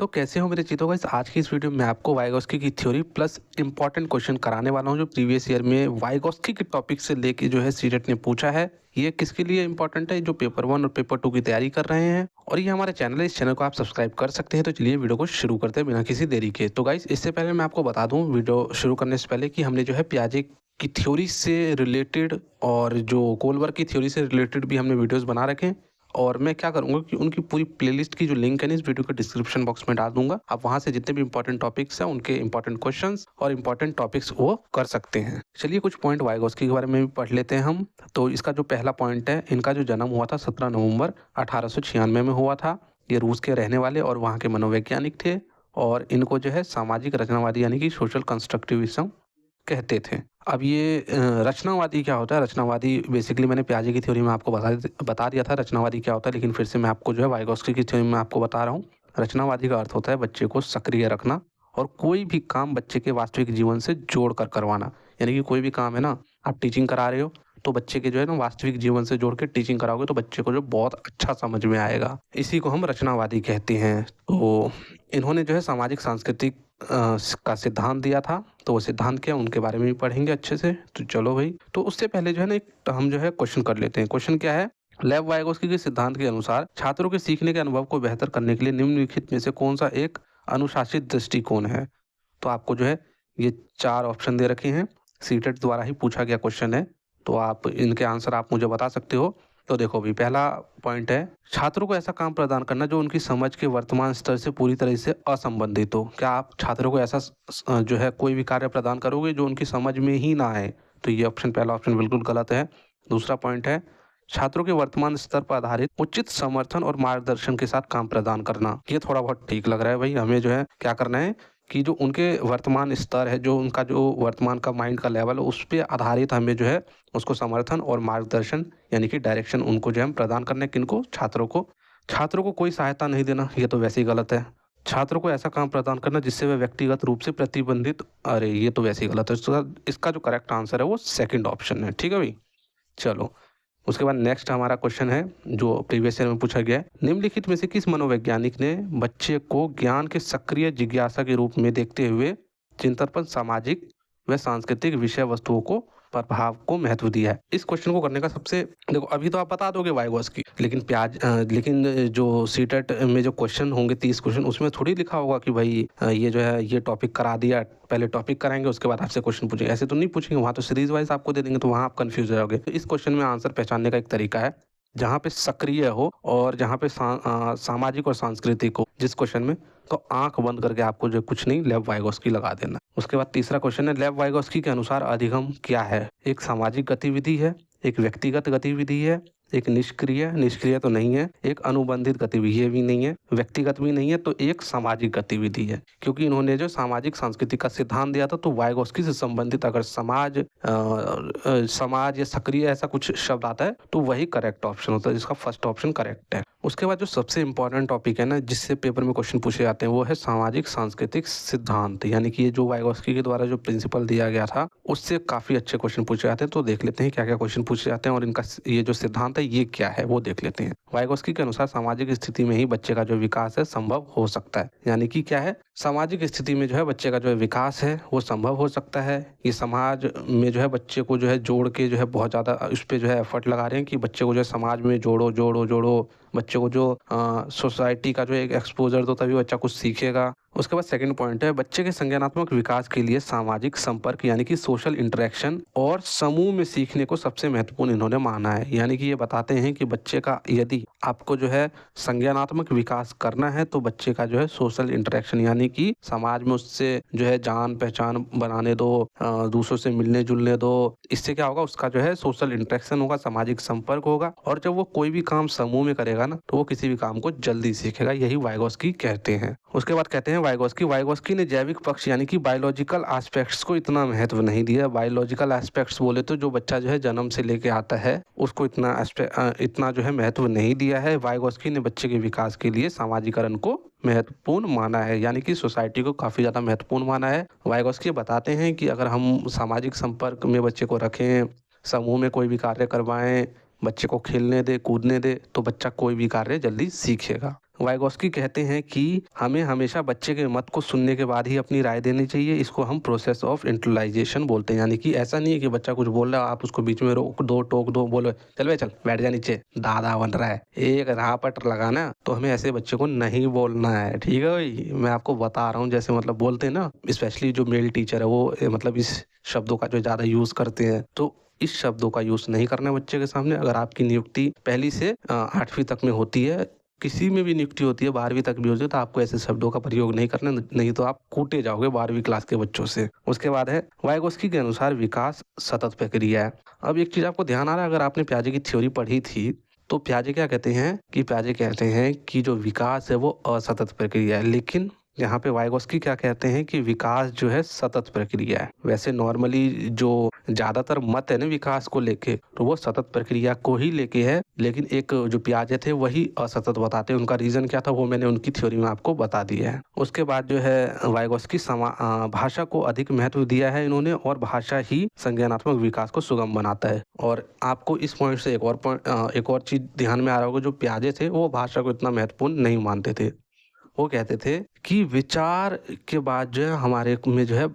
तो कैसे हो मेरे चितो गाइस। आज की इस वीडियो में आपको वाइगॉस्की की थ्योरी प्लस इंपॉर्टेंट क्वेश्चन कराने वाला हूं जो प्रीवियस ईयर में वाइगॉस्की के टॉपिक से लेके जो है सीटेट ने पूछा है। ये किसके लिए इंपॉर्टेंट है? जो पेपर 1 और पेपर 2 की तैयारी कर रहे हैं। और ये हमारे चैनल है, इस चैनल को आप सब्सक्राइब कर सकते हैं। तो चलिए वीडियो को शुरू करते हैं बिना किसी देरी के। तो गाइस इससे पहले मैं आपको बता दूं वीडियो शुरू करने से पहले कि हमने जो है पियाजे की थ्योरी से रिलेटेड और जो कोलबर्ग की थ्योरी से रिलेटेड भी हमने वीडियोस बना रखे हैं। और मैं क्या करूंगा कि उनकी पूरी प्लेलिस्ट की जो लिंक है ना इस वीडियो के डिस्क्रिप्शन बॉक्स में डाल दूंगा। आप वहां से जितने भी इंपॉर्टेंट टॉपिक्स हैं उनके इंपॉर्टेंट क्वेश्चंस और इंपॉर्टेंट टॉपिक्स वो कर सकते हैं। चलिए कुछ पॉइंट वाइगॉस्की के बारे में भी पढ़ लेते हैं हम। तो इसका जो पहला पॉइंट है, इनका जो जन्म हुआ था 17 नवंबर 1896 में हुआ था। ये रूस के रहने वाले और वहाँ के मनोवैज्ञानिक थे। और इनको जो है सामाजिक रचनावादी यानी कि सोशल कंस्ट्रक्टिविज्म कहते थे। अब ये रचनावादी क्या होता है? रचनावादी बेसिकली मैंने पियाजे की थ्योरी में आपको बता दिया था रचनावादी क्या होता है, लेकिन फिर से मैं आपको जो है वाइगॉस्की की थ्योरी में आपको बता रहा हूँ। रचनावादी का अर्थ होता है बच्चे को सक्रिय रखना और कोई भी काम बच्चे के वास्तविक जीवन से जोड़ कर करवाना। यानी कि कोई भी काम है ना, आप टीचिंग करा रहे हो तो बच्चे के जो है ना वास्तविक जीवन से जोड़ के टीचिंग कराओगे तो बच्चे को जो बहुत अच्छा समझ में आएगा। इसी को हम रचनावादी कहते हैं। तो इन्होंने जो है सामाजिक सांस्कृतिक का सिद्धांत दिया था। तो वो सिद्धांत क्या, उनके बारे में भी पढ़ेंगे अच्छे से। तो चलो भाई, तो उससे पहले जो है ना एक हम जो है क्वेश्चन कर लेते हैं। क्वेश्चन क्या है? लेव वाइगोस्की के सिद्धांत के अनुसार छात्रों के सीखने के अनुभव को बेहतर करने के लिए निम्नलिखित में से कौन सा एक अनुशासित दृष्टिकोण है? तो आपको जो है ये 4 ऑप्शन दे रखे हैं। सीटेट द्वारा ही पूछा गया क्वेश्चन है, तो आप इनके आंसर आप मुझे बता सकते हो। तो देखो भी, पहला पॉइंट है छात्रों को ऐसा काम प्रदान करना जो उनकी समझ के वर्तमान स्तर से पूरी तरह से असंबंधित हो। क्या आप छात्रों को ऐसा जो है कोई भी कार्य प्रदान करोगे जो उनकी समझ में ही ना आए? तो ये ऑप्शन, पहला ऑप्शन बिल्कुल गलत है। दूसरा पॉइंट है छात्रों के वर्तमान स्तर पर आधारित उचित समर्थन और मार्गदर्शन के साथ काम प्रदान करना। ये थोड़ा बहुत ठीक लग रहा है भाई। हमें जो है क्या करना है कि जो उनके वर्तमान स्तर है, जो उनका जो वर्तमान का माइंड का लेवल है, उस पर आधारित हमें जो है उसको समर्थन और मार्गदर्शन यानी कि डायरेक्शन उनको जो है हम प्रदान करने, किनको? छात्रों को कोई सहायता नहीं देना, ये तो वैसे ही गलत है। छात्रों को ऐसा काम प्रदान करना जिससे वे व्यक्तिगत रूप से प्रतिबंधित, अरे ये तो वैसे ही गलत है। इसका जो करेक्ट आंसर है वो सेकंड ऑप्शन है। ठीक है भाई, चलो। उसके बाद नेक्स्ट हमारा क्वेश्चन है जो प्रीवियस ईयर में पूछा गया है। निम्नलिखित में से किस मनोवैज्ञानिक ने बच्चे को ज्ञान के सक्रिय जिज्ञासा के रूप में देखते हुए चिंतन पर सामाजिक व सांस्कृतिक विषय वस्तुओं को प्रभाव को महत्व दिया है? इस क्वेश्चन को करने का सबसे, देखो अभी तो आप बता दोगे वाइगॉस्की, लेकिन जो सीटेट में जो क्वेश्चन होंगे 30 क्वेश्चन, उसमें थोड़ी लिखा होगा कि भाई ये जो है ये टॉपिक करा दिया, पहले टॉपिक कराएंगे उसके बाद आपसे क्वेश्चन पूछेंगे। ऐसे तो नहीं पूछेंगे, वहाँ तो सीरीज वाइज आपको दे देंगे, तो वहाँ आप कंफ्यूज हो जाओगे। तो इस क्वेश्चन में आंसर पहचानने का एक तरीका है, जहाँ पे सक्रिय हो और जहाँ पे सामाजिक और सांस्कृतिक हो जिस क्वेश्चन में, तो आंख बंद करके आपको जो कुछ नहीं लेव वाइगॉस्की लगा देना। उसके बाद तीसरा क्वेश्चन है, लेव वाइगॉस्की के अनुसार अधिगम क्या है? एक सामाजिक गतिविधि है, एक व्यक्तिगत गतिविधि है, एक निष्क्रिय तो नहीं है, एक अनुबंधित गतिविधि, ये भी नहीं है, व्यक्तिगत भी नहीं है, तो एक सामाजिक गतिविधि है। क्योंकि इन्होंने जो सामाजिक संस्कृति का सिद्धांत दिया था, तो वाइगॉस्की से संबंधित अगर समाज या सक्रिय ऐसा कुछ शब्द आता है तो वही करेक्ट ऑप्शन होता है, जिसका फर्स्ट ऑप्शन करेक्ट है। उसके बाद जो सबसे इंपॉर्टेंट टॉपिक है ना, जिससे पेपर में क्वेश्चन पूछे जाते हैं, वो है सामाजिक सांस्कृतिक सिद्धांत। यानी कि ये जो वाइगॉस्की के द्वारा जो प्रिंसिपल दिया गया था उससे काफी अच्छे क्वेश्चन पूछे जाते हैं। तो देख लेते हैं क्या क्या क्वेश्चन पूछे जाते हैं और इनका ये जो सिद्धांत है ये क्या है वो देख लेते हैं। वाइगॉस्की के अनुसार सामाजिक स्थिति में ही बच्चे का जो विकास है संभव हो सकता है। यानी कि क्या है, सामाजिक स्थिति में जो है बच्चे का जो विकास है वो संभव हो सकता है। ये समाज में जो है बच्चे को जो है जोड़ के जो है बहुत ज़्यादा उस पर जो है एफर्ट लगा रहे हैं कि बच्चे को जो है समाज में जोड़ो बच्चे को जो सोसाइटी का जो एक एक्सपोजर दो, तभी बच्चा कुछ सीखेगा। उसके बाद सेकंड पॉइंट है, बच्चे के संज्ञानात्मक विकास के लिए सामाजिक संपर्क यानी कि सोशल इंटरेक्शन और समूह में सीखने को सबसे महत्वपूर्ण इन्होंने माना है। यानी कि ये बताते हैं कि बच्चे का यदि आपको जो है संज्ञानात्मक विकास करना है तो बच्चे का जो है सोशल इंटरेक्शन यानी कि समाज में उससे जो है जान पहचान बनाने दो, दूसरों से मिलने जुलने दो। इससे क्या होगा, उसका जो है सोशल इंटरेक्शन होगा, सामाजिक संपर्क होगा, और जब वो कोई भी काम समूह में करेगा ना तो वो किसी भी काम को जल्दी सीखेगा। यही वाइगॉस्की कहते हैं। उसके बाद कहते हैं वाइगॉस्की ने जैविक पक्ष यानी कि बायोलॉजिकल एस्पेक्ट्स को इतना महत्व नहीं दिया। बायोलॉजिकल एस्पेक्ट्स बोले तो जो बच्चा जो है जन्म से लेके आता है उसको इतना जो है महत्व नहीं दिया है। वाइगॉस्की ने बच्चे के विकास के लिए सामाजिकरण को महत्वपूर्ण माना है, यानी कि सोसाइटी को काफ़ी ज़्यादा महत्वपूर्ण माना है। वाइगॉस्की बताते हैं कि अगर हम सामाजिक संपर्क में बच्चे को रखें, समूह में कोई भी कार्य करवाएं, बच्चे को खेलने दे, कूदने दे, तो बच्चा कोई भी कार्य जल्दी सीखेगा। वाइगोस्की कहते हैं कि हमें हमेशा बच्चे के मत को सुनने के बाद ही अपनी राय देनी चाहिए। इसको हम प्रोसेस ऑफ इंटेलेक्चुअलाइजेशन बोलते हैं। यानी कि ऐसा नहीं है कि बच्चा कुछ बोल रहा है आप उसको बीच में रोक दो, टोक दो, बोलो चल बे चल बैठ जा नीचे, दादा बन रहा है, एक राह पट लगाना। तो हमें ऐसे बच्चे को नहीं बोलना है, ठीक है भाई। मैं आपको बता रहा हूँ, जैसे मतलब बोलते हैं ना, स्पेशली जो मेल टीचर है वो मतलब इस शब्दों का जो ज़्यादा यूज़ करते हैं, तो इस शब्दों का यूज़ नहीं करना है बच्चे के सामने। अगर आपकी नियुक्ति पहली से 8वीं तक में होती है, किसी में भी नियुक्ति होती है, 12वीं तक भी होती है, तो आपको ऐसे शब्दों का प्रयोग नहीं करना, नहीं तो आप कूटे जाओगे 12वीं क्लास के बच्चों से। उसके बाद है वाइगोस्की के अनुसार विकास सतत प्रक्रिया है। अब एक चीज आपको ध्यान आ रहा है, अगर आपने पियाजे की थ्योरी पढ़ी थी तो पियाजे क्या कहते हैं कि पियाजे कहते हैं कि जो विकास है वो असतत प्रक्रिया है, लेकिन यहाँ पे वाइगोस्की क्या कहते हैं कि विकास जो है सतत प्रक्रिया है। वैसे नॉर्मली जो ज्यादातर मत है ना विकास को लेके, तो वो सतत प्रक्रिया को ही लेके है, लेकिन एक जो पियाजे थे वही असतत बताते हैं। उनका रीजन क्या था वो मैंने उनकी थ्योरी में आपको बता दिया है। उसके बाद जो है वाइगोस्की भाषा को अधिक महत्व दिया है इन्होंने, और भाषा ही संज्ञानात्मक विकास को सुगम बनाता है। और आपको इस पॉइंट से एक और चीज ध्यान में आ रहा होगा, जो पियाजे थे वो भाषा को इतना महत्वपूर्ण नहीं मानते थे। वो कहते थे कि विचार के बाद जो है हमारे में जो है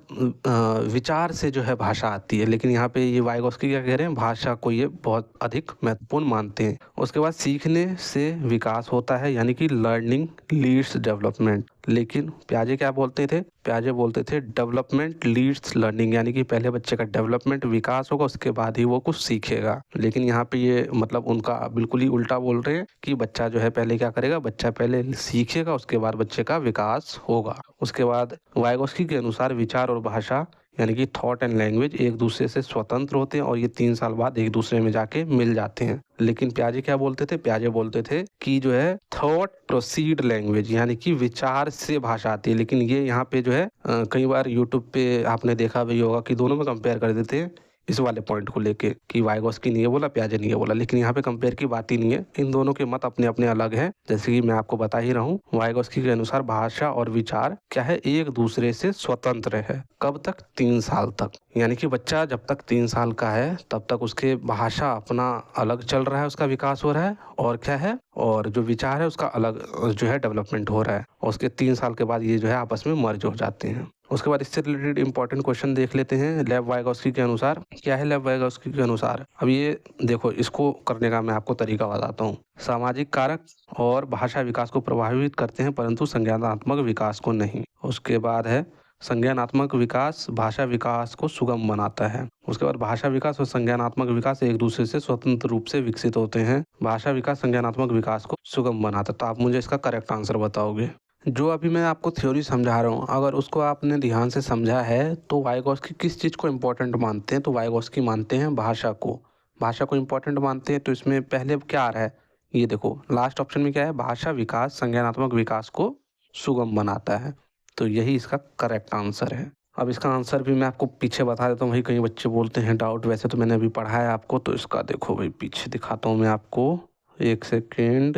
विचार से जो है भाषा आती है, लेकिन यहाँ पे ये वाइगोस्की क्या कह रहे हैं, भाषा को ये बहुत अधिक महत्वपूर्ण मानते हैं। उसके बाद सीखने से विकास होता है, यानी कि लर्निंग लीड्स डेवलपमेंट। लेकिन पियाजे क्या बोलते थे, पियाजे बोलते थे डेवलपमेंट लीड्स लर्निंग, यानी कि पहले बच्चे का डेवलपमेंट विकास होगा, उसके बाद ही वो कुछ सीखेगा। लेकिन यहाँ पे ये मतलब उनका बिल्कुल ही उल्टा बोल रहे हैं कि बच्चा जो है पहले क्या करेगा, बच्चा पहले सीखेगा, उसके बाद बच्चे का विकास होगा। उसके बाद वाइगोस्की के अनुसार विचार और भाषा यानी कि थॉट एंड लैंग्वेज एक दूसरे से स्वतंत्र होते हैं, और ये 3 साल बाद एक दूसरे में जाके मिल जाते हैं। लेकिन पियाजे क्या बोलते थे, पियाजे बोलते थे कि जो है थॉट प्रोसीड लैंग्वेज, यानी कि विचार से भाषा आती है। लेकिन ये यहाँ पे जो है कई बार यूट्यूब पे आपने देखा भी होगा कि दोनों में कंपेयर कर देते हैं इस वाले पॉइंट को लेके कि वाइगोस्की नहीं है बोला, पियाजे नहीं है बोला। लेकिन यहाँ पे कंपेयर की बात ही नहीं है, इन दोनों के मत अपने अपने अलग हैं। जैसे कि मैं आपको बता ही रहा हूँ, वाइगोस्की के अनुसार भाषा और विचार क्या है, एक दूसरे से स्वतंत्र है। कब तक, 3 साल तक। यानी कि बच्चा जब तक 3 साल का है तब तक उसके भाषा अपना अलग चल रहा है, उसका विकास हो रहा है, और क्या है, और जो विचार है उसका अलग जो है डेवलपमेंट हो रहा है। और उसके 3 साल के बाद ये जो है आपस में मर्ज हो जाते हैं। उसके बाद इससे रिलेटेड इंपॉर्टेंट क्वेश्चन देख लेते हैं। लेव वाइगोस्की के अनुसार क्या है, लेव वाइगोस्की के अनुसार अब ये देखो, इसको करने का मैं आपको तरीका बताता हूँ। सामाजिक कारक और भाषा विकास को प्रभावित करते हैं, परंतु संज्ञानात्मक विकास को नहीं। उसके बाद है संज्ञानात्मक विकास भाषा विकास को सुगम बनाता है। उसके बाद भाषा विकास और संज्ञानात्मक विकास एक दूसरे से स्वतंत्र रूप से विकसित होते हैं। भाषा विकास संज्ञानात्मक विकास को सुगम बनाता है। तो आप मुझे इसका करेक्ट आंसर बताओगे। जो अभी मैं आपको थ्योरी समझा रहा हूँ, अगर उसको आपने ध्यान से समझा है तो वाइगोस्की किस चीज़ को इम्पोर्टेंट मानते हैं, तो वाइगोस्की मानते हैं भाषा को। भाषा को इम्पोर्टेंट मानते हैं, तो इसमें पहले क्या आ रहा है, ये देखो लास्ट ऑप्शन में क्या है, भाषा विकास संज्ञानात्मक विकास को सुगम बनाता है। तो यही इसका करेक्ट आंसर है। अब इसका आंसर भी मैं आपको पीछे बता देता हूँ, वही कई बच्चे बोलते हैं डाउट, वैसे तो मैंने अभी पढ़ा है आपको, तो इसका देखो भाई पीछे दिखाता हूँ मैं आपको, 1 सेकेंड,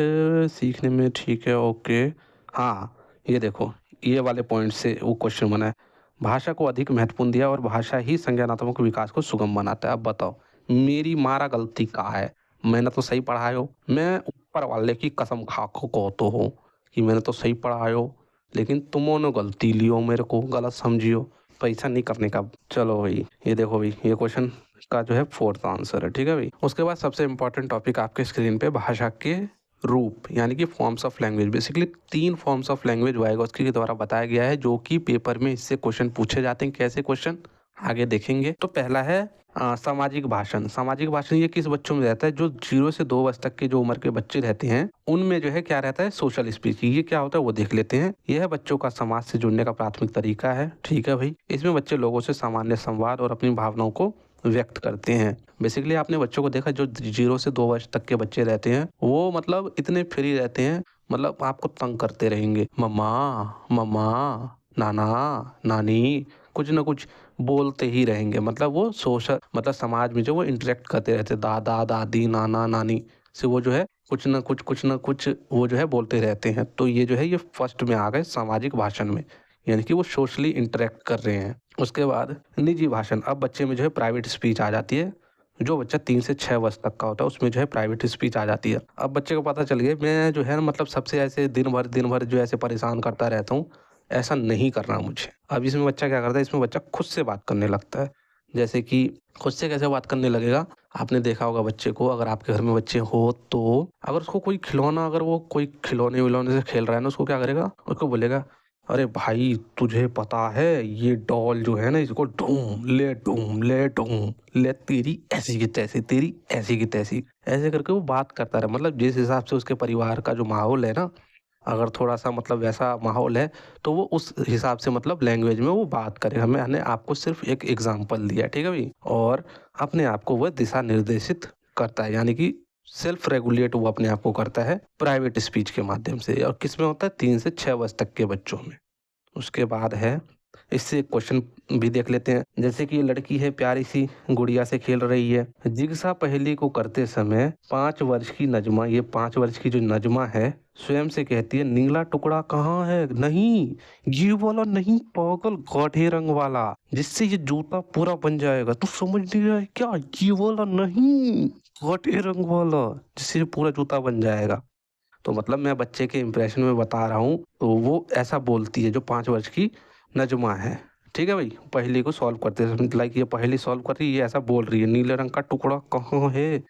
सीखने में ठीक है, ओके, हाँ ये देखो, ये वाले पॉइंट से वो क्वेश्चन बना है, भाषा को अधिक महत्वपूर्ण दिया और भाषा ही संज्ञानात्मक विकास को सुगम बनाता है। अब बताओ मेरी मारा गलती कहाँ है, मैंने तो सही पढ़ाया हो, मैं ऊपर वाले की कसम खा को कहता हूँ कि मैंने तो सही पढ़ाया हो, लेकिन तुमने गलती लियो, मेरे को गलत समझियो, पैसा नहीं करने का। चलो भाई ये देखो भाई, ये क्वेश्चन का जो है 4th आंसर है, ठीक है भाई। उसके बाद सबसे इंपॉर्टेंट टॉपिक आपके स्क्रीन पे भाषा के रूप यानी कि forms of language. Basically 3 forms of language Vygotsky के द्वारा बताया गया है, जो कि पेपर में इससे क्वेश्चन पूछे जाते हैं। कैसे क्वेश्चन आगे देखेंगे। तो पहला है सामाजिक भाषण। सामाजिक भाषण ये किस बच्चों में रहता है, जो 0 से 2 वर्ष तक के जो उम्र के बच्चे रहते हैं उनमें जो है क्या रहता है, सोशल स्पीच। ये क्या होता है वो देख लेते हैं। यह बच्चों का समाज से जुड़ने का प्राथमिक तरीका है, ठीक है भाई। इसमें बच्चे लोगों से सामान्य संवाद और अपनी भावनाओं को व्यक्त करते हैं। बेसिकली आपने बच्चों को देखा, जो 0 से 2 वर्ष तक के बच्चे रहते हैं वो मतलब इतने फ्री रहते हैं, मतलब आपको तंग करते रहेंगे, मम्मा मम्मा, नाना नानी, कुछ ना कुछ बोलते ही रहेंगे। मतलब वो सोशल मतलब समाज में जो वो इंटरेक्ट करते रहते, दादा दादी नाना नानी से वो जो है कुछ ना कुछ वो जो है बोलते रहते हैं। तो ये जो है ये फर्स्ट में आ गए सामाजिक भाषण में, यानी कि वो सोशली इंटरेक्ट कर रहे हैं। उसके बाद निजी भाषण। अब बच्चे में जो है प्राइवेट स्पीच आ जाती है, जो बच्चा 3 से 6 वर्ष तक का होता है उसमें जो है प्राइवेट स्पीच आ जाती है। अब बच्चे को पता चल गया मैं जो है ना मतलब सबसे ऐसे दिन भर जो ऐसे परेशान करता रहता हूँ, ऐसा नहीं करना मुझे। अब इसमें बच्चा क्या करता है, इसमें बच्चा खुद से बात करने लगता है। जैसे कि खुद से कैसे बात करने लगेगा, आपने देखा होगा बच्चे को, अगर आपके घर में बच्चे हो तो अगर उसको कोई खिलौना, अगर वो कोई खिलौने-विलौने से खेल रहा है ना, उसको क्या करेगा, उसको बोलेगा, "अरे भाई तुझे पता है ये डॉल जो है ना इसको ढूँढ ले तेरी ऐसी की तैसी, तेरी ऐसी की तैसी।" ऐसे करके वो बात करता रहे, मतलब जिस हिसाब से उसके परिवार का जो माहौल है ना, अगर थोड़ा-सा मतलब वैसा माहौल है, तो वो उस हिसाब से मतलब लैंग्वेज में वो बात करेगा। मैंने आपको सिर्फ़ एक एग्ज़ाम्पल दिया है, ठीक है भई? और अपने आप को वह दिशा निर्देशित करता है, यानी कि सेल्फ रेगुलेट वो अपने आप को करता है प्राइवेट स्पीच के माध्यम से, और किसमें होता है 3 से 6 वर्ष तक के बच्चों में। उसके बाद है, इससे एक क्वेश्चन भी देख लेते हैं। जैसे कि ये लड़की है, प्यारी सी गुड़िया से खेल रही है। जिग्सा पहेली को करते समय 5 वर्ष की नजमा, ये 5 वर्ष की जो नजमा है, स्वयं से कहती है नीला टुकड़ा कहाँ है? नहीं, ये वाला नहीं पागल, गाढ़े रंग वाला, जिससे ये जूता पूरा बन जाएगा। तू समझ नहीं रहा है क्या? ये वाला नहीं, गाढ़े रंग वाला, जिससे ये पूरा जूता बन जाएगा। तो मतलब मैं बच्चे के इम्प्रेशन में बता रहा हूँ, तो वो ऐसा बोलती है जो 5 वर्ष की नज़्मा है। ठीक है भई? पहेली को सॉल्व करते समय लाइक ये पहेली सॉल्व कर रही है, ये ऐसा बोल रही है, नीले रंग का टुकड़ा कहाँ है?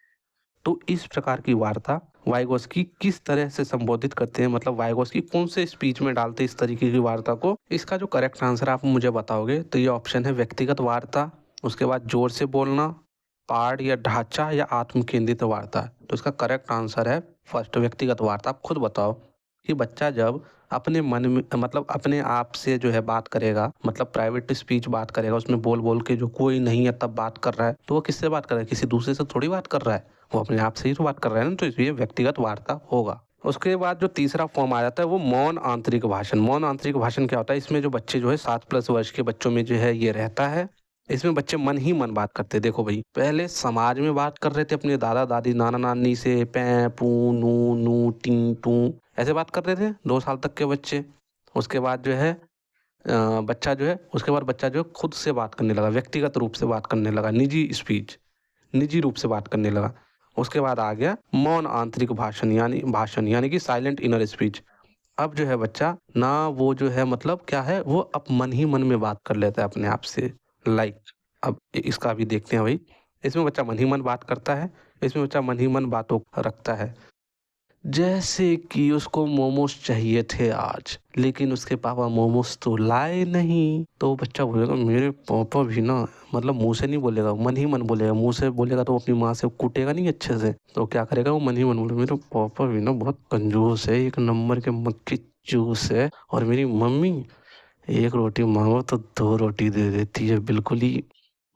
तो इस प्रकार की वार्ता वाइगोस्की किस तरह से संबोधित करते हैं, मतलब वाइगोस्की कौन से स्पीच में डालते हैं इस तरीके की वार्ता को? इसका जो करेक्ट आंसर आप मुझे बताओगे तो ये ऑप्शन है व्यक्तिगत वार्ता, उसके बाद ज़ोर से बोलना, पाठ या ढाँचा या आत्म केंद्रित वार्ता। तो इसका करेक्ट आंसर है फर्स्ट, व्यक्तिगत वार्ता। आप खुद बताओ कि बच्चा जब अपने मन में मतलब अपने आप से जो है बात करेगा, मतलब प्राइवेट स्पीच बात करेगा, उसमें बोल-बोल के जो कोई नहीं है तब बात कर रहा है, तो वो किससे बात कर रहा है? किसी दूसरे से थोड़ी बात कर रहा है, वो अपने आप से ही तो बात कर रहा है ना, तो इसलिए व्यक्तिगत वार्ता होगा। उसके बाद जो तीसरा फॉर्म आ जाता है वो मौन आंतरिक भाषण। मौन आंतरिक भाषण क्या होता है? इसमें जो बच्चे जो है 7 प्लस वर्ष के बच्चों में जो है ये रहता है। इसमें बच्चे मन ही मन बात करते हैं। देखो भई, पहले समाज में बात कर रहे थे अपने दादा-दादी, नाना-नानी से पें, पू, नू, नू, टी, टू, ऐसे बात कर रहे थे 2 साल तक के बच्चे। उसके बाद जो है बच्चा जो है उसके बाद बच्चा जो है खुद से बात करने लगा, व्यक्तिगत रूप से बात करने लगा, निजी स्पीच, निजी रूप से बात करने लगा। उसके बाद आ गया मौन आंतरिक भाषण यानी कि साइलेंट इनर स्पीच। अब जो है बच्चा ना वो जो है मतलब क्या है, वो अब मन ही मन में बात कर लेता है अपने आप से। लाइक अब इसका भी देखते हैं भाई। इसमें बच्चा मन ही मन बात करता है, इसमें बच्चा मन ही मन बातों रखता है। जैसे कि उसको मोमोज चाहिए थे आज, लेकिन उसके पापा मोमोज तो लाए नहीं। तो वो बच्चा बोलेगा मेरे पापा भी ना, मतलब मुँह से नहीं बोलेगा, मन ही मन बोलेगा। मुँह से बोलेगा तो अपनी माँ से कूटेगा नहीं अच्छे से, तो क्या करेगा वो मन ही मन बोलेगा मेरे पापा भी ना बहुत कंजूस है, 1 नंबर के मक्खी चूस है, और मेरी मम्मी 1 रोटी मांगो तो 2 रोटी दे देती है, बिल्कुल ही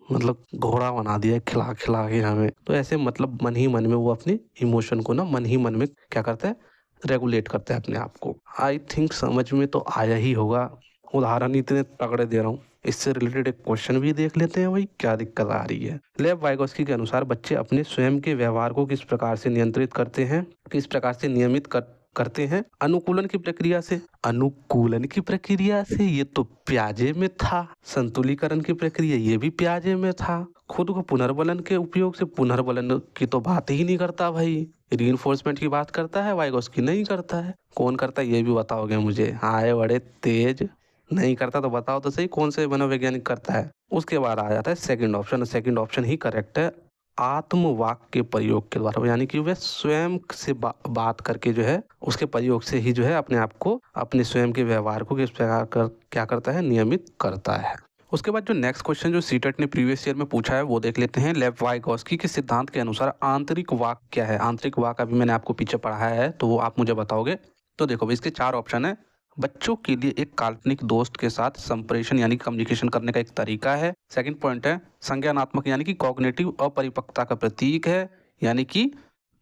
मतलब घोड़ा बना दिया है खिला-खिला के हमें। तो ऐसे मतलब मन ही मन में वो अपने इमोशन को ना मन ही मन में क्या करता है, रेगुलेट करता है अपने आप को। आई थिंक समझ में तो आया ही होगा। उदाहरण इतने तगड़े दे रहा हूँ। इससे रिलेटेड एक क्वेश्चन भी देख लेते हैं भाई, क्या दिक्कत आ रही है। लेव वाइगोस्की के अनुसार बच्चे अपने स्वयं के व्यवहार को किस प्रकार से नियंत्रित करते हैं, किस प्रकार से नियमित करते हैं? अनुकूलन की प्रक्रिया से। अनुकूलन की प्रक्रिया से ये तो प्याजे में था। संतुलीकरण की प्रक्रिया ये भी प्याजे में था। खुद को पुनर्बलन के उपयोग से, पुनर्बलन की तो बात ही नहीं करता भाई। रीइंफोर्समेंट की बात करता है वाइगोस्की? नहीं करता है। कौन करता है ये भी बताओगे मुझे? हाय बड़े तेज, नहीं करता तो बताओ तो सही कौन से मनोवैज्ञानिक करता है। उसके बाद आ जाता है सेकंड ऑप्शन। सेकंड ऑप्शन ही करेक्ट है, आत्मवाक के प्रयोग के द्वारा, यानी कि वह स्वयं से बात करके जो है उसके प्रयोग से ही जो है अपने आप को, अपने स्वयं के व्यवहार को किस प्रकार क्या करता है, नियमित करता है। उसके बाद जो नेक्स्ट क्वेश्चन जो सीटेट ने प्रीवियस ईयर में पूछा है वो देख लेते हैं। लेव वाइगोस्की के सिद्धांत के अनुसार आंतरिक वाक क्या है? आंतरिक वाक अभी मैंने आपको पीछे पढ़ाया है, तो वो आप मुझे बताओगे। तो देखो इसके 4 ऑप्शन है। बच्चों के लिए एक काल्पनिक दोस्त के साथ संप्रेषण यानी कम्युनिकेशन करने का एक तरीका है। सेकंड पॉइंट है संज्ञानात्मक यानी कि कॉग्निटिव अपरिपक्वता का प्रतीक है, यानी कि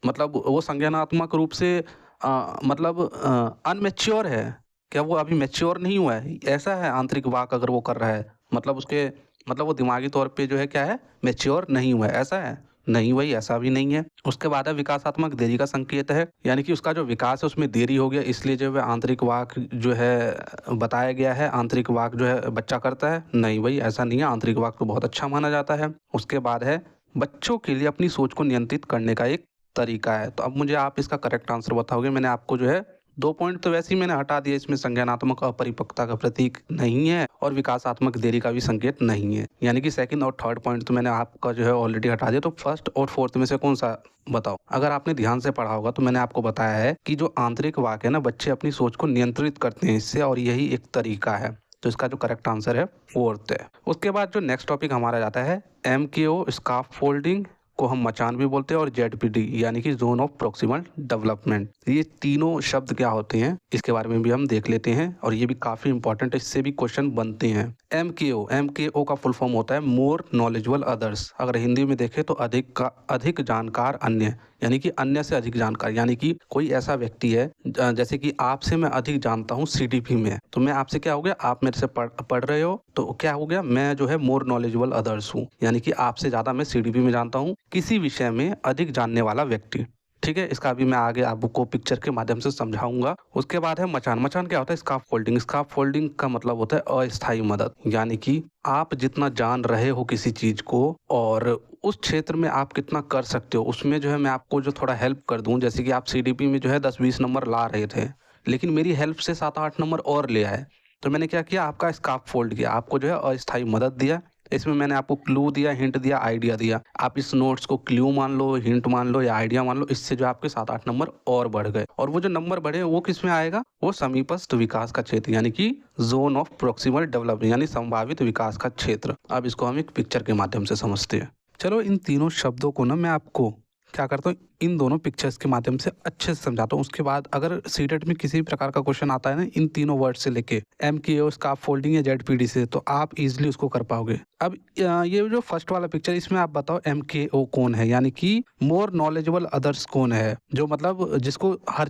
मतलब वो संज्ञानात्मक रूप से मतलब अनमेच्योर है, क्या वो अभी मैच्योर नहीं हुआ है, ऐसा है आंतरिक वाक अगर वो कर रहा है, मतलब उसके मतलब वो दिमागी तौर पे जो है क्या है, मैच्योर नहीं हुआ है, ऐसा है? नहीं भाई, ऐसा भी नहीं है। उसके बाद है विकासात्मक देरी का संकेत है, यानी कि उसका जो विकास है उसमें देरी हो गया, इसलिए जो है आंतरिक वाक जो है बताया गया है, आंतरिक वाक जो है बच्चा करता है। नहीं भाई ऐसा नहीं है, आंतरिक वाक तो बहुत अच्छा माना जाता है। उसके बाद है बच्चों के लिए अपनी सोच को नियंत्रित करने का एक तरीका है। तो अब मुझे आप इसका करेक्ट आंसर बताओगे। मैंने आपको जो है 2 पॉइंट तो वैसे ही मैंने हटा दिया, इसमें संज्ञानात्मक अपरिपक्वता का प्रतीक नहीं है और विकासात्मक देरी का भी संकेत नहीं है, यानी कि सेकंड और थर्ड पॉइंट तो मैंने आपका जो है ऑलरेडी हटा दिया। तो फर्स्ट और फोर्थ में से कौन सा बताओ। अगर आपने ध्यान से पढ़ा होगा तो मैंने आपको बताया है कि जो आंतरिक वाक्य है ना, बच्चे अपनी सोच को नियंत्रित करते हैं इससे, और यही एक तरीका है। तो इसका जो करेक्ट आंसर है फोर्थ है। उसके बाद जो नेक्स्ट टॉपिक हमारा जाता है MKO स्काफ फोल्डिंग को हम मचान भी बोलते हैं, और ZPD यानी कि जोन ऑफ प्रोक्सिमल डेवलपमेंट। ये तीनों शब्द क्या होते हैं इसके बारे में भी हम देख लेते हैं, और ये भी काफी इंपॉर्टेंट है, इससे भी क्वेश्चन बनते हैं। MKO का फुल फॉर्म होता है मोर नॉलेजेबल अदर्स। अगर हिंदी में देखें तो अधिक जानकार अन्य, यानी कि अन्य से अधिक जानकार, यानी कि कोई ऐसा व्यक्ति है जैसे कि आपसे मैं अधिक जानता हूँ CDP में, तो मैं आपसे क्या हो गया, आप मेरे से पढ़ रहे हो तो क्या हो गया, मैं जो है मोर नॉलेजेबल अदर्स हूँ, यानी कि आपसे ज़्यादा मैं CDP में जानता हूँ, किसी विषय में अधिक जानने वाला व्यक्ति। ठीक है, इसका भी मैं आगे आपको पिक्चर के माध्यम से समझाऊंगा। उसके बाद है मचान। मचान क्या होता है, स्काफ फोल्डिंग। स्काफ फोल्डिंग का मतलब होता है अस्थायी मदद, यानी कि आप जितना जान रहे हो किसी चीज को और उस क्षेत्र में आप कितना कर सकते हो, उसमें जो है मैं आपको जो थोड़ा हेल्प कर दूं। जैसे कि आप CDP में जो है 10-20 नंबर ला रहे थे, लेकिन मेरी हेल्प से 7-8 नंबर और ले आए, तो मैंने क्या किया, आपका स्काफ फोल्ड किया, आपको जो है अस्थायी मदद दिया। इसमें मैंने आपको क्लू दिया, हिंट दिया, आइडिया दिया। आप इस नोट्स को क्लू मान लो, हिंट मान लो या आइडिया मान लो, इससे जो आपके 7-8 नंबर और बढ़ गए। और वो जो नंबर बढ़े वो किस में आएगा, वो समीपस्थ विकास का क्षेत्र, यानी कि जोन ऑफ प्रोक्सिमल डेवलपमेंट, यानी संभावित विकास का क्षेत्र। अब इसको हम एक पिक्चर के माध्यम से समझते हैं। चलो इन तीनों शब्दों को ना मैं आपको क्या करता हूँ, इन दोनों पिक्चर्स के माध्यम से अच्छे से समझाता हूँ। उसके बाद अगर सीटेट में किसी प्रकार का क्वेश्चन आता है ना इन तीनों वर्ड से लेके MKO स्काफ फोल्डिंग या ZPD से, तो आप इजीली उसको कर पाओगे। अब ये जो फर्स्ट वाला पिक्चर, इसमें आप बताओ MKO कौन है, यानी कि मोर नॉलेजेबल अदर्स कौन है, जो मतलब जिसको हर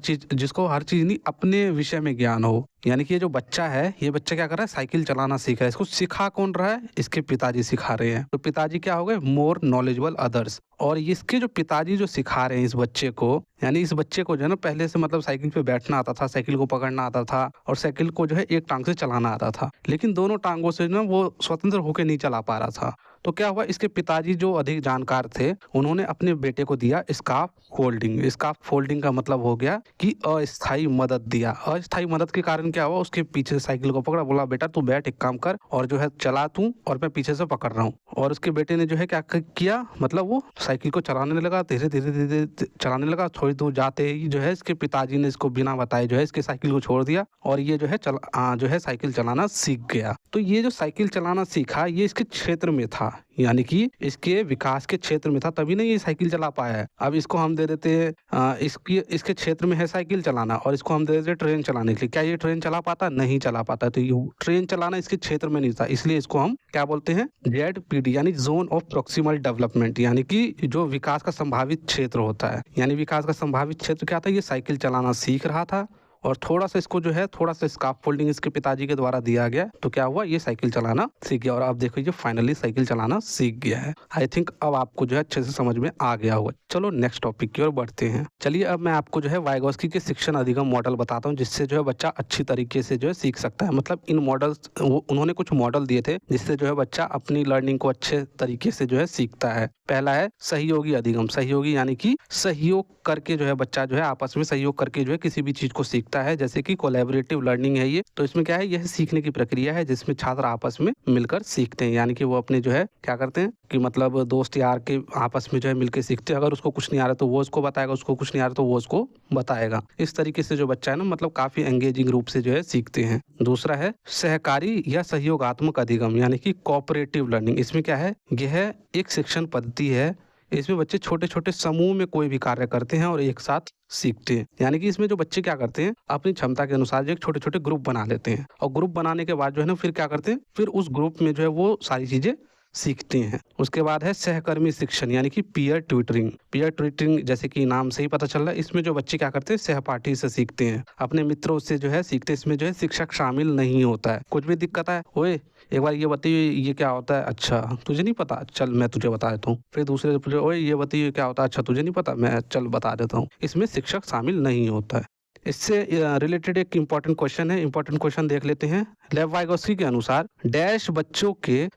चीज नहीं अपने विषय में ज्ञान हो। यानी कि ये जो बच्चा है, ये बच्चा क्या कर रहा है, साइकिल चलाना सीख रहा है। इसको सिखा कौन रहा है, इसके पिताजी सिखा रहे हैं। तो पिताजी क्या हो गए, मोर नॉलेजेबल अदर्स। और इसके जो पिताजी जो सिखा रहे हैं इस बच्चे को, यानी इस बच्चे को जो है ना पहले से मतलब साइकिल पे बैठना आता था, साइकिल को पकड़ना आता था, और साइकिल को जो है एक टांग से चलाना आता था, लेकिन दोनों टांगों से ना वो स्वतंत्र होकर नहीं चला पा रहा था। तो क्या हुआ, इसके पिताजी जो अधिक जानकार थे, उन्होंने अपने बेटे को दिया स्काफ फोल्डिंग। स्काफ फोल्डिंग का मतलब हो गया कि अस्थायी मदद दिया। अस्थायी मदद के कारण क्या हुआ, उसके पीछे साइकिल को पकड़ा, बोला बेटा तू बैठ, एक काम कर और जो है चला तू, और मैं पीछे से पकड़ रहा हूँ। और उसके बेटे ने जो है क्या किया, मतलब वो साइकिल को चलाने लगा, धीरे धीरे चलाने लगा। थोड़ी दूर जाते ही जो है इसके पिताजी ने इसको बिना बताए जो है इसके साइकिल को छोड़ दिया, और ये जो है साइकिल चलाना सीख गया। तो ये जो साइकिल चलाना सीखा, ये इसके क्षेत्र में था, यानी कि इसके विकास के क्षेत्र में था, तभी नहीं ये साइकिल चला पाया है। अब इसको हम दे देते हैं इसके क्षेत्र में है साइकिल चलाना, और इसको हम दे देते ट्रेन चलाने के लिए, क्या ये ट्रेन चला पाता, नहीं चला पाता। तो ये ट्रेन चलाना इसके क्षेत्र में नहीं था, इसलिए इसको हम क्या बोलते हैं, ZPD यानी जोन ऑफ प्रोक्सिमल डेवलपमेंट, यानी कि जो विकास का संभावित क्षेत्र होता है। यानी विकास का संभावित क्षेत्र क्या था, ये साइकिल चलाना सीख रहा था, और थोड़ा सा इसको जो है थोड़ा सा स्काफ फोल्डिंग इसके पिताजी के द्वारा दिया गया, तो क्या हुआ, ये साइकिल चलाना सीख गया। और अब देखो ये फाइनली साइकिल चलाना सीख गया है। आई थिंक अब आपको जो है अच्छे से समझ में आ गया होगा। चलो नेक्स्ट टॉपिक की ओर बढ़ते हैं। चलिए अब मैं आपको जो है वाइगोस्की के शिक्षण अधिगम मॉडल बताता हूँ, जिससे जो है बच्चा अच्छी तरीके से जो है सीख सकता है। मतलब इन मॉडल्स उन्होंने कुछ मॉडल दिए थे जिससे जो है बच्चा अपनी लर्निंग को अच्छे तरीके से जो है सीखता है। पहला है सहयोगी अधिगम। सहयोगी यानी कि सहयोग करके जो है बच्चा जो है आपस में सहयोग करके जो है किसी भी चीज को सीखता है, जैसे कि कोलैबोरेटिव लर्निंग है ये। तो इसमें क्या है, यह सीखने की प्रक्रिया है जिसमें छात्र आपस में मिलकर सीखते हैं, यानी कि वो अपने जो है क्या करते हैं कि मतलब दोस्त यार के आपस में जो है मिलकर सीखते हैं। अगर उसको कुछ नहीं आ रहा तो वो उसको बताएगा, उसको कुछ नहीं आ रहा तो वो उसको बताएगा। इस तरीके से जो बच्चा है ना मतलब काफी एंगेजिंग रूप से जो है सीखते हैं। दूसरा है सहकारी या सहयोगात्मक अधिगम, यानी कि कोऑपरेटिव लर्निंग। इसमें क्या है, यह एक शिक्षण पद्धति है, इसमें बच्चे छोटे छोटे समूह में कोई भी कार्य करते हैं और एक साथ सीखते हैं। यानी कि इसमें जो बच्चे क्या करते हैं, अपनी क्षमता के अनुसार जो छोटे छोटे ग्रुप बना लेते हैं, और ग्रुप बनाने के बाद जो है ना फिर क्या करते हैं, फिर उस ग्रुप में जो है वो सारी चीजें सीखते हैं। उसके बाद है सहकर्मी शिक्षण, यानी कि पीयर ट्यूटरिंग। पीयर ट्यूटरिंग जैसे कि नाम से ही पता चल रहा है, इसमें जो बच्चे क्या करते हैं, सहपाठी से सीखते हैं, अपने मित्रों से जो है सीखते हैं। इसमें जो है शिक्षक शामिल नहीं होता है। कुछ भी दिक्कत है, ओए एक बार ये बताइए ये क्या होता है, अच्छा तुझे नहीं पता, चल मैं तुझे बता देता हूँ। फिर दूसरे से पूछे, ओए ये बताइए क्या होता है, अच्छा तुझे नहीं पता, मैं चल बता देता हूँ। इसमें शिक्षक शामिल नहीं होता है। इससे रिलेटेड एक इम्पॉर्टेंट क्वेश्चन है, इम्पॉर्टेंट क्वेश्चन देख लेते हैं। लेव वाइगोस्की के अनुसार डैश बच्चों के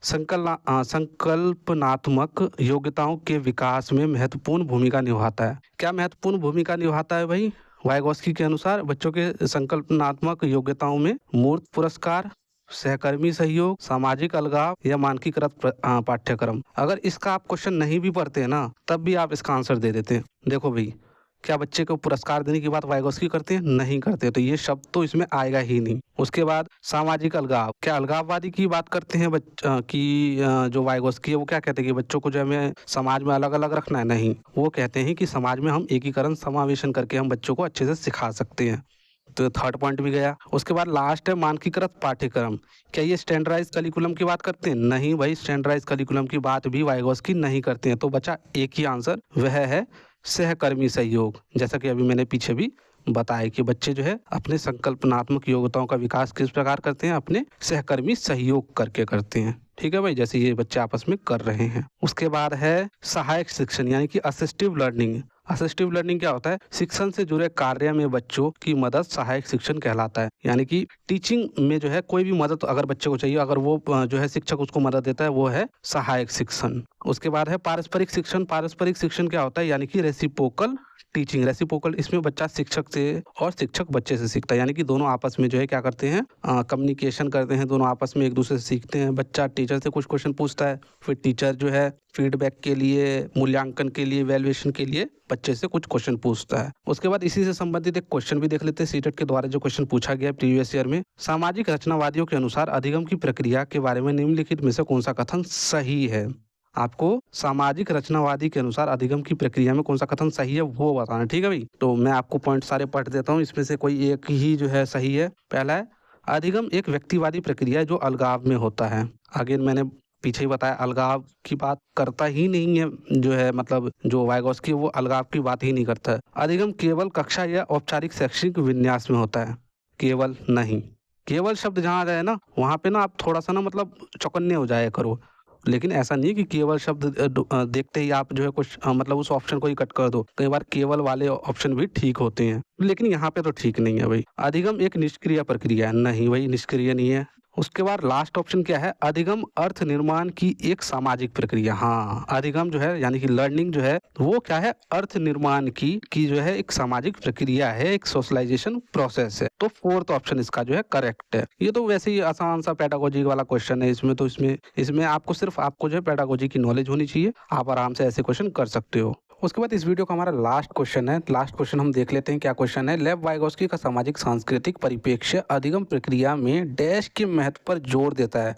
संकल्पनात्मक योग्यताओं के विकास में महत्वपूर्ण भूमिका निभाता है। क्या महत्वपूर्ण भूमिका निभाता है भाई? वाइगोस्की के अनुसार बच्चों के संकल्पनात्मक योग्यताओं में मूर्त पुरस्कार, सहकर्मी सहयोग, सामाजिक अलगाव या मानकीकृत पाठ्यक्रम। अगर इसका आप क्वेश्चन नहीं भी पढ़ते हैं ना, तब भी आप इसका आंसर दे देते हैं। देखो भाई, क्या बच्चे को पुरस्कार देने की बात वाइगोस्की करते हैं? नहीं करते, तो ये शब्द तो इसमें आएगा ही नहीं। उसके बाद सामाजिक अलगाव, क्या अलगाववादी की बात करते हैं जो वाइगोस्की है वो क्या कहते हैं कि बच्चों को जो हमें समाज में अलग अलग रखना है? नहीं, वो कहते हैं कि समाज में हम एकीकरण समावेशन करके हम बच्चों को अच्छे से सिखा सकते हैं। तो थर्ड पॉइंट भी गया। उसके बाद लास्ट है मानकीकृत पाठ्यक्रम। क्या ये स्टैंडर्डाइज करिकुलम की बात करते हैं? नहीं भाई, स्टैंडर्डाइज करिकुलम की बात भी वाइगोस्की नहीं करते हैं। तो बचा एक ही आंसर, वह है सहकर्मी सहयोग। जैसा कि अभी मैंने पीछे भी बताया कि बच्चे जो है अपने संकल्पनात्मक योग्यताओं का विकास किस प्रकार करते हैं? अपने सहकर्मी सहयोग करके करते हैं। ठीक है भाई, जैसे ये बच्चे आपस में कर रहे हैं। उसके बाद है सहायक शिक्षण यानी कि असिस्टिव लर्निंग। असिस्टिव लर्निंग क्या होता है? शिक्षण से जुड़े कार्य में बच्चों की मदद सहायक शिक्षण कहलाता है। यानी कि टीचिंग में जो है कोई भी मदद अगर बच्चे को चाहिए, अगर वो जो है शिक्षक उसको मदद देता है, वो है सहायक शिक्षण। उसके बाद है पारस्परिक शिक्षण। पारस्परिक शिक्षण क्या होता है? यानी कि रेसिप्रोकल टीचिंग। रेसिप्रोकल, इसमें बच्चा शिक्षक से और शिक्षक बच्चे से सीखता है। यानी कि दोनों आपस में जो है क्या करते हैं? कम्युनिकेशन करते हैं, दोनों आपस में एक दूसरे से सीखते हैं। बच्चा टीचर से कुछ क्वेश्चन पूछता है, फिर टीचर जो है फीडबैक के लिए, मूल्यांकन के लिए, वैल्यूएशन के लिए बच्चे से कुछ क्वेश्चन पूछता है। उसके बाद इसी से संबंधित एक क्वेश्चन भी देख लेते हैं, सीटेट के द्वारा जो क्वेश्चन पूछा गया प्रीवियस ईयर में। सामाजिक रचनावादियों के अनुसार अधिगम की प्रक्रिया के बारे में निम्नलिखित में से कौन सा कथन सही है? आपको सामाजिक रचनावादी के अनुसार अधिगम की प्रक्रिया में कौन सा कथन सही है वो बताना। ठीक है भाई, तो मैं आपको पॉइंट सारे पढ़ देता हूँ, इसमें से कोई एक ही जो है सही है। पहला है, अधिगम एक व्यक्तिवादी प्रक्रिया है जो अलगाव में होता है। आगे मैंने पीछे ही बताया, अलगाव की बात करता ही नहीं है जो है, मतलब जो वाइगोस्की वो अलगाव की बात ही नहीं करता है। अधिगम केवल कक्षा या औपचारिक शैक्षिक विन्यास में होता है। केवल नहीं, केवल शब्द जहाँ आ जाए ना, वहाँ पे ना आप थोड़ा सा ना मतलब चौकन्ने हो जाया करो। लेकिन ऐसा नहीं है कि केवल शब्द देखते ही आप जो है कुछ मतलब उस ऑप्शन को ही कट कर दो। कई बार केवल वाले ऑप्शन भी ठीक होते हैं, लेकिन यहाँ पे तो ठीक नहीं है भाई। अधिगम एक निष्क्रिय प्रक्रिया है। नहीं भाई, निष्क्रिय नहीं है। उसके बाद लास्ट ऑप्शन क्या है? अधिगम अर्थ निर्माण की एक सामाजिक प्रक्रिया। हाँ, अधिगम जो है यानी कि लर्निंग जो है वो क्या है? अर्थ निर्माण की जो है एक सामाजिक प्रक्रिया है, एक सोशलाइजेशन प्रोसेस है। तो फोर्थ ऑप्शन इसका जो है करेक्ट है। ये तो वैसे ही आसान सा पेडागोजी वाला क्वेश्चन है। इसमें आपको सिर्फ आपको जो है पेडागोजी की नॉलेज होनी चाहिए, आप आराम से ऐसे क्वेश्चन कर सकते हो। उसके बाद इस वीडियो का हमारा लास्ट क्वेश्चन है। लास्ट क्वेश्चन हम देख लेते हैं क्या क्वेश्चन है। लेव वाइगोस्की का सामाजिक सांस्कृतिक परिप्रेक्ष्य अधिगम प्रक्रिया में डैश के महत्व पर जोर देता है।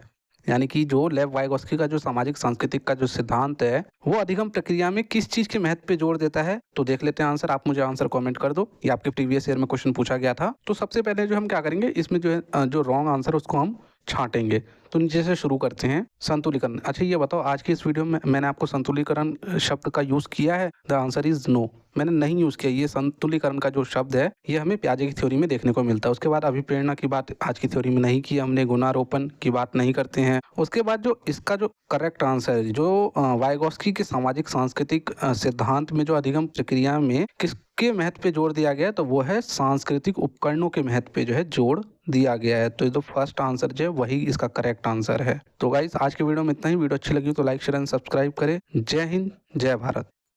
यानी कि जो लेव वाइगोस्की का जो सामाजिक सांस्कृतिक का जो सिद्धांत है वो अधिगम प्रक्रिया में किस चीज के महत्व पे जोर देता है? तो देख लेते हैं आंसर। आप मुझे आंसर कमेंट कर दो। ये आपके प्रीवियस ईयर में क्वेश्चन पूछा गया था। तो सबसे पहले जो हम क्या करेंगे, इसमें जो है जो रॉन्ग आंसर उसको हम छांटेंगे। तो नीचे से शुरू करते हैं। संतुलीकरण। अच्छा ये बताओ, आज की इस वीडियो में मैंने आपको संतुलीकरण शब्द का यूज किया है? द आंसर इज नो, मैंने नहीं यूज किया। ये संतुलीकरण का जो शब्द है ये हमें पियाजे की थ्योरी में देखने को मिलता है। उसके बाद अभिप्रेरणा की बात आज की थ्योरी में नहीं की हमने, गुणारोपण की बात नहीं करते हैं। उसके बाद जो इसका जो करेक्ट आंसर है, जो वाइगोस्की के सामाजिक सांस्कृतिक सिद्धांत में जो अधिगम प्रक्रिया में किसके महत्व पे जोर दिया गया है, तो वो है सांस्कृतिक उपकरणों के महत्व पे जो है जोर दिया गया है। तो ये तो फर्स्ट आंसर जो है वही इसका करेक्ट आंसर है। तो गाइस आज के वीडियो में इतना ही। वीडियो अच्छी लगी तो लाइक शेयर एंड सब्सक्राइब करें। जय हिंद, जय भारत।